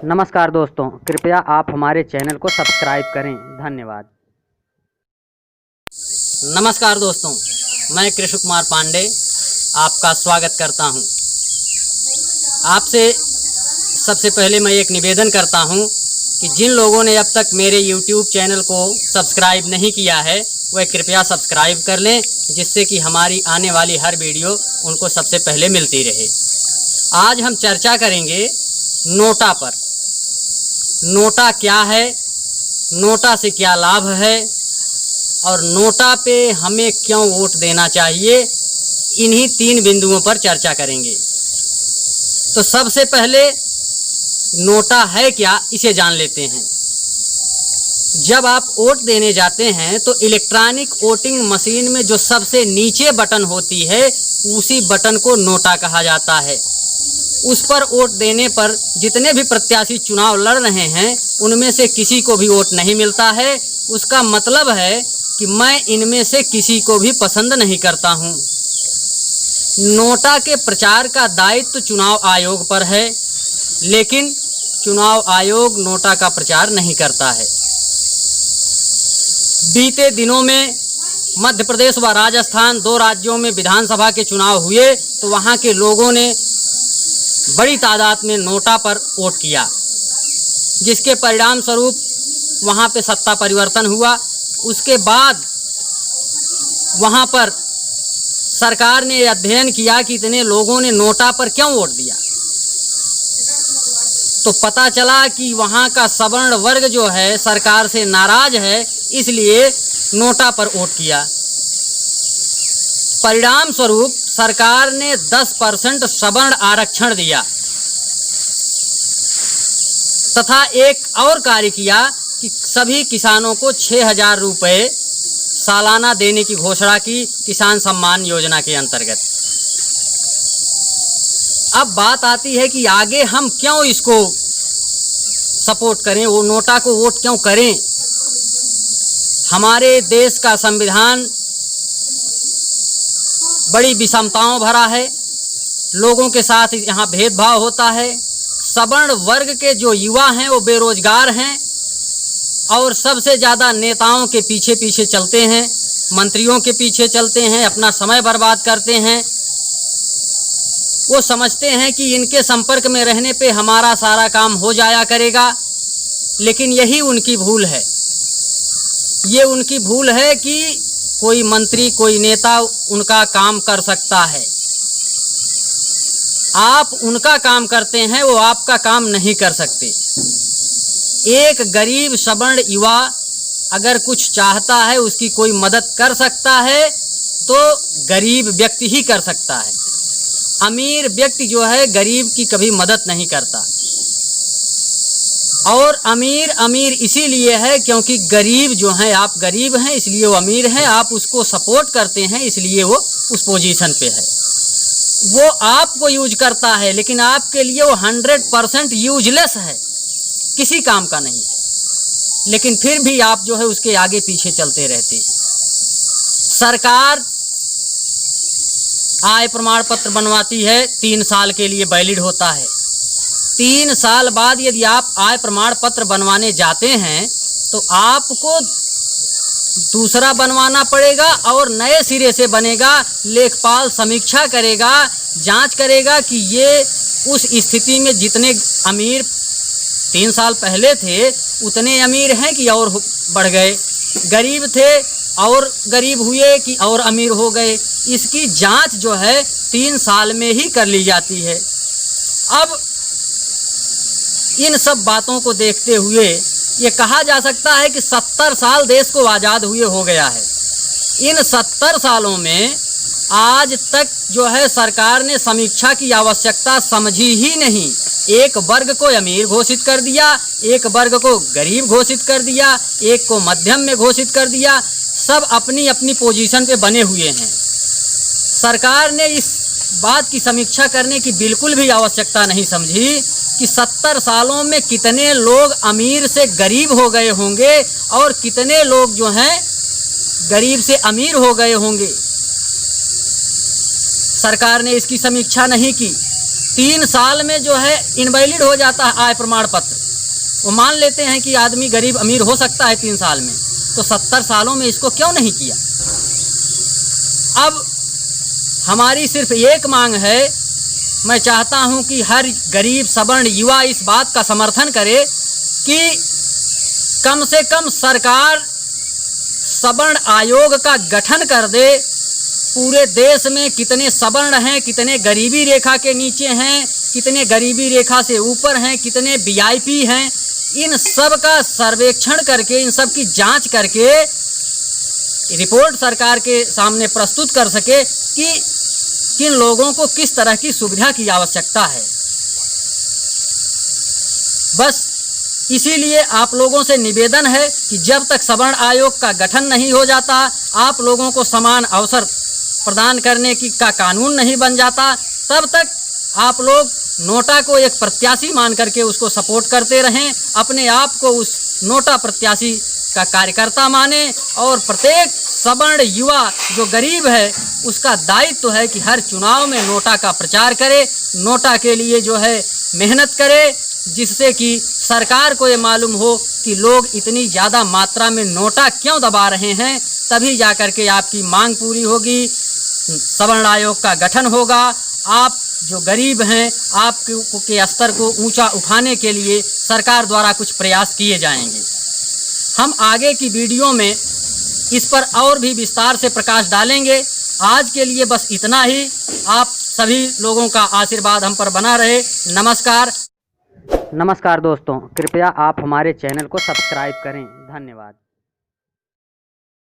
नमस्कार दोस्तों, कृपया आप हमारे चैनल को सब्सक्राइब करें। धन्यवाद। नमस्कार दोस्तों, मैं कृष्ण कुमार पांडे आपका स्वागत करता हूं। आपसे सबसे पहले मैं एक निवेदन करता हूं कि जिन लोगों ने अब तक मेरे YouTube चैनल को सब्सक्राइब नहीं किया है वह कृपया सब्सक्राइब कर लें, जिससे कि हमारी आने वाली हर वीडियो उनको सबसे पहले मिलती रहे। आज हम चर्चा करेंगे नोटा पर। नोटा क्या है, नोटा से क्या लाभ है और नोटा पे हमें क्यों वोट देना चाहिए, इन्हीं 3 बिंदुओं पर चर्चा करेंगे। तो सबसे पहले नोटा है क्या, इसे जान लेते हैं। जब आप वोट देने जाते हैं तो इलेक्ट्रॉनिक वोटिंग मशीन में जो सबसे नीचे बटन होती है उसी बटन को नोटा कहा जाता है। उस पर वोट देने पर जितने भी प्रत्याशी चुनाव लड़ रहे हैं उनमें से किसी को भी वोट नहीं मिलता है। उसका मतलब है कि मैं इनमें से किसी को भी पसंद नहीं करता हूं। नोटा के प्रचार का दायित्व चुनाव आयोग पर है, लेकिन चुनाव आयोग नोटा का प्रचार नहीं करता है। बीते दिनों में मध्य प्रदेश व राजस्थान 2 राज्यों में विधानसभा के चुनाव हुए तो वहां के लोगों ने बड़ी तादाद में नोटा पर वोट किया, जिसके परिणाम स्वरूप वहां पे सत्ता परिवर्तन हुआ। उसके बाद वहां पर सरकार ने अध्ययन किया कि इतने लोगों ने नोटा पर क्यों वोट दिया, तो पता चला कि वहां का सवर्ण वर्ग जो है सरकार से नाराज है, इसलिए नोटा पर वोट किया। परिणाम स्वरूप सरकार ने 10% सवर्ण आरक्षण दिया तथा एक और कार्य किया कि सभी किसानों को 6,000 रुपये सालाना देने की घोषणा की किसान सम्मान योजना के अंतर्गत। अब बात आती है कि आगे हम क्यों इसको सपोर्ट करें, वो नोटा को वोट क्यों करें। हमारे देश का संविधान बड़ी विषमताओं भरा है, लोगों के साथ यहाँ भेदभाव होता है। सवर्ण वर्ग के जो युवा हैं वो बेरोजगार हैं और सबसे ज़्यादा नेताओं के पीछे पीछे चलते हैं, मंत्रियों के पीछे चलते हैं, अपना समय बर्बाद करते हैं। वो समझते हैं कि इनके संपर्क में रहने पे हमारा सारा काम हो जाया करेगा, लेकिन यही उनकी भूल है। ये उनकी भूल है कि कोई मंत्री, कोई नेता उनका काम कर सकता है। आप उनका काम करते हैं, वो आपका काम नहीं कर सकते। एक गरीब सवर्ण युवा अगर कुछ चाहता है, उसकी कोई मदद कर सकता है तो गरीब व्यक्ति ही कर सकता है। अमीर व्यक्ति जो है गरीब की कभी मदद नहीं करता। और अमीर इसीलिए है क्योंकि गरीब जो हैं, आप गरीब हैं इसलिए वो अमीर हैं, आप उसको सपोर्ट करते हैं इसलिए वो उस पोजीशन पे है। वो आपको यूज करता है लेकिन आपके लिए वो 100% यूजलेस है, किसी काम का नहीं है, लेकिन फिर भी आप जो है उसके आगे पीछे चलते रहते हैं। सरकार आय प्रमाण पत्र बनवाती है, 3 साल के लिए वैलिड होता है। 3 साल बाद यदि आप आय प्रमाण पत्र बनवाने जाते हैं तो आपको दूसरा बनवाना पड़ेगा और नए सिरे से बनेगा। लेखपाल समीक्षा करेगा, जांच करेगा कि ये उस स्थिति में जितने अमीर 3 साल पहले थे उतने अमीर हैं कि और बढ़ गए, गरीब थे और गरीब हुए कि और अमीर हो गए। इसकी जांच जो है 3 साल में ही कर ली जाती है। अब इन सब बातों को देखते हुए ये कहा जा सकता है कि 70 साल देश को आज़ाद हुए हो गया है। इन 70 सालों में आज तक जो है सरकार ने समीक्षा की आवश्यकता समझी ही नहीं। एक वर्ग को अमीर घोषित कर दिया, एक वर्ग को गरीब घोषित कर दिया, एक को मध्यम में घोषित कर दिया। सब अपनी अपनी पोजीशन पे बने हुए हैं। सरकार ने इस बात की समीक्षा करने की बिल्कुल भी आवश्यकता नहीं समझी कि 70 सालों में कितने लोग अमीर से गरीब हो गए होंगे और कितने लोग जो हैं गरीब से अमीर हो गए होंगे। सरकार ने इसकी समीक्षा नहीं की। 3 साल में जो है इनवैलिड हो जाता है आय प्रमाण पत्र। वो मान लेते हैं कि आदमी गरीब अमीर हो सकता है 3 साल में, तो 70 सालों में इसको क्यों नहीं किया। अब हमारी सिर्फ एक मांग है, मैं चाहता हूं कि हर गरीब सवर्ण युवा इस बात का समर्थन करे कि कम से कम सरकार सवर्ण आयोग का गठन कर दे। पूरे देश में कितने सवर्ण हैं, कितने गरीबी रेखा के नीचे हैं, कितने गरीबी रेखा से ऊपर हैं, कितने वीआईपी हैं, इन सब का सर्वेक्षण करके, इन सब की जांच करके रिपोर्ट सरकार के सामने प्रस्तुत कर सके कि किन लोगों को किस तरह की सुविधा की आवश्यकता है। बस इसीलिए आप लोगों से निवेदन है कि जब तक सवर्ण आयोग का गठन नहीं हो जाता, आप लोगों को समान अवसर प्रदान करने की का कानून नहीं बन जाता, तब तक आप लोग नोटा को एक प्रत्याशी मान करके उसको सपोर्ट करते रहें। अपने आप को उस नोटा प्रत्याशी का कार्यकर्ता माने और प्रत्येक सवर्ण युवा जो गरीब है उसका दायित्व है कि हर चुनाव में नोटा का प्रचार करे, नोटा के लिए जो है मेहनत करे, जिससे कि सरकार को ये मालूम हो कि लोग इतनी ज़्यादा मात्रा में नोटा क्यों दबा रहे हैं। तभी जाकर के आपकी मांग पूरी होगी, सवर्ण आयोग का गठन होगा, आप जो गरीब हैं आपके स्तर को ऊंचा उठाने के लिए सरकार द्वारा कुछ प्रयास किए जाएंगे। हम आगे की वीडियो में इस पर और भी विस्तार से प्रकाश डालेंगे। आज के लिए बस इतना ही। आप सभी लोगों का आशीर्वाद हम पर बना रहे। नमस्कार। नमस्कार दोस्तों, कृपया आप हमारे चैनल को सब्सक्राइब करें। धन्यवाद।